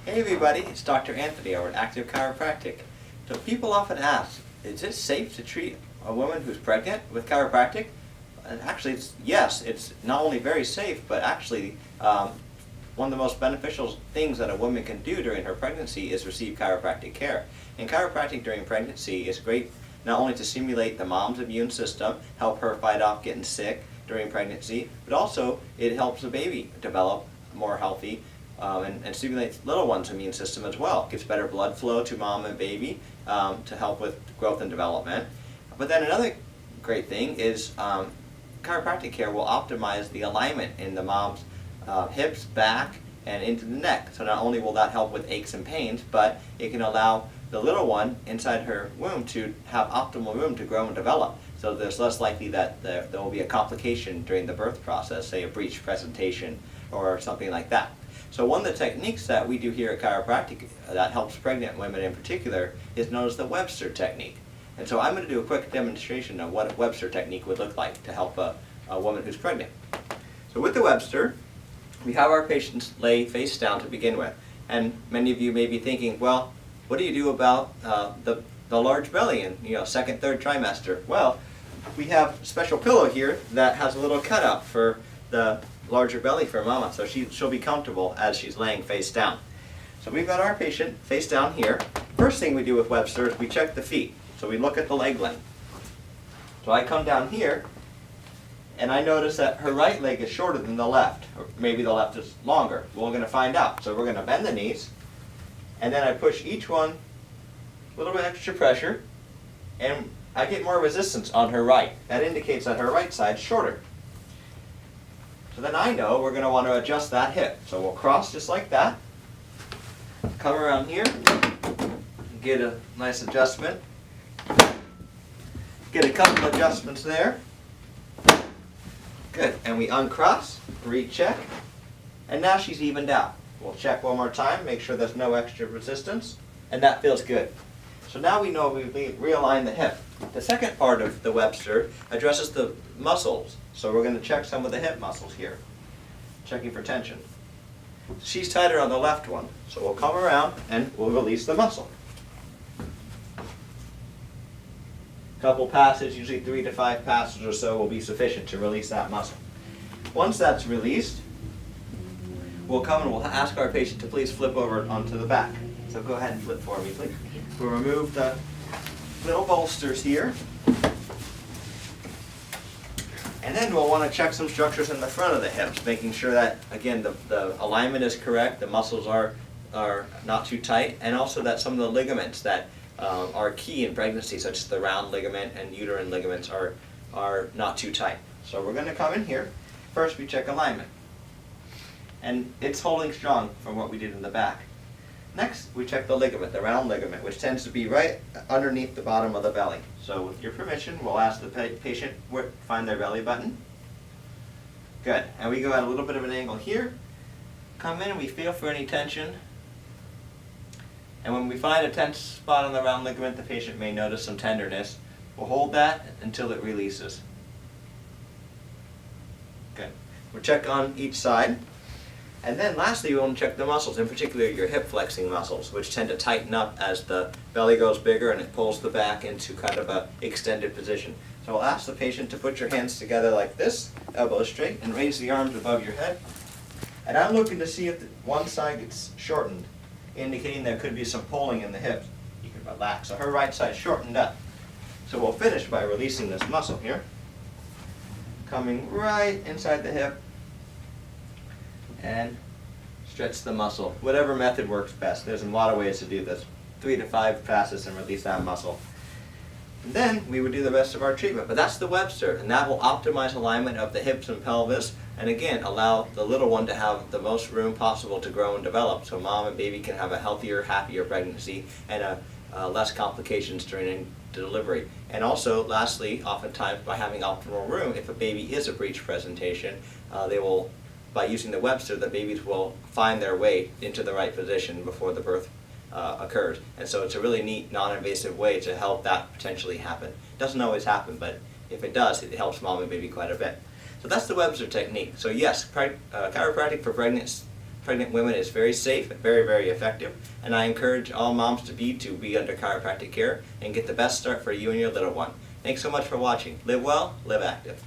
Hey everybody, it's Dr. Anthony over at Active Chiropractic. So people often ask, is it safe to treat a woman who's pregnant with chiropractic? And actually, yes, it's not only very safe, but actually one of the most beneficial things that a woman can do during her pregnancy is receive chiropractic care. And chiropractic during pregnancy is great not only to stimulate the mom's immune system, help her fight off getting sick during pregnancy, but also it helps the baby develop more healthy and stimulates little one's immune system as well. Gives better blood flow to mom and baby to help with growth and development. But then another great thing is chiropractic care will optimize the alignment in the mom's hips, back, and into the neck. So not only will that help with aches and pains, but it can allow the little one inside her womb to have optimal room to grow and develop. So there's less likely that there will be a complication during the birth process, say a breech presentation or something like that. So one of the techniques that we do here at Chiropractic that helps pregnant women in particular is known as the Webster technique. And so I'm going to do a quick demonstration of what a Webster technique would look like to help a woman who's pregnant. So with the Webster, we have our patients lay face down to begin with. And many of you may be thinking, well, what do you do about the large belly in second, third trimester? Well, we have a special pillow here that has a little cutout for the larger belly for mama, so she'll be comfortable as she's laying face down. So we've got our patient face down here. First thing we do with Webster is we check the feet. So we look at the leg length. So I come down here and I notice that her right leg is shorter than the left, or maybe the left is longer. Well, we're going to find out. So we're going to bend the knees, and then I push each one a little bit extra pressure, and I get more resistance on her right. That indicates that her right side's shorter. So then I know we're going to want to adjust that hip. So we'll cross just like that, come around here, get a nice adjustment, get a couple adjustments there. Good, and we uncross, recheck, and now she's evened out. We'll check one more time, make sure there's no extra resistance, and that feels good. So now we know we've realigned the hip. The second part of the Webster addresses the muscles. So we're going to check some of the hip muscles here, checking for tension. She's tighter on the left one, so we'll come around and we'll release the muscle. Couple passes, usually 3 to 5 passes or so will be sufficient to release that muscle. Once that's released, we'll come and we'll ask our patient to please flip over onto the back. So go ahead and flip for me, please. We'll remove the little bolsters here. And then we'll want to check some structures in the front of the hips, making sure that, again, the alignment is correct, the muscles are not too tight, and also that some of the ligaments that are key in pregnancy, such as the round ligament and uterine ligaments, are not too tight. So we're going to come in here. First we check alignment. And it's holding strong from what we did in the back. Next we check the ligament, the round ligament, which tends to be right underneath the bottom of the belly. So with your permission, we'll ask the patient to find their belly button. Good. And we go at a little bit of an angle here. Come in and we feel for any tension. And when we find a tense spot on the round ligament, the patient may notice some tenderness. We'll hold that until it releases. Good. We'll check on each side. And then lastly, we want to check the muscles, in particular your hip flexing muscles, which tend to tighten up as the belly grows bigger and it pulls the back into kind of a extended position. So I'll ask the patient to put your hands together like this, elbows straight, and raise the arms above your head. And I'm looking to see if one side gets shortened, indicating there could be some pulling in the hips. You can relax. So her right side shortened up. So we'll finish by releasing this muscle here, coming right inside the hip, and stretch the muscle. Whatever method works best. There's a lot of ways to do this. 3 to 5 passes and release that muscle. And then we would do the rest of our treatment. But that's the Webster, and that will optimize alignment of the hips and pelvis, and again allow the little one to have the most room possible to grow and develop, so mom and baby can have a healthier, happier pregnancy and less complications during delivery. And also, lastly, oftentimes by having optimal room, if a baby is a breech presentation, by using the Webster, the babies will find their way into the right position before the birth occurs. And so it's a really neat, non-invasive way to help that potentially happen. It doesn't always happen, but if it does, it helps mom and baby quite a bit. So that's the Webster technique. So yes, chiropractic for pregnant women is very safe and very, very effective, and I encourage all moms to be under chiropractic care and get the best start for you and your little one. Thanks so much for watching. Live well, live active.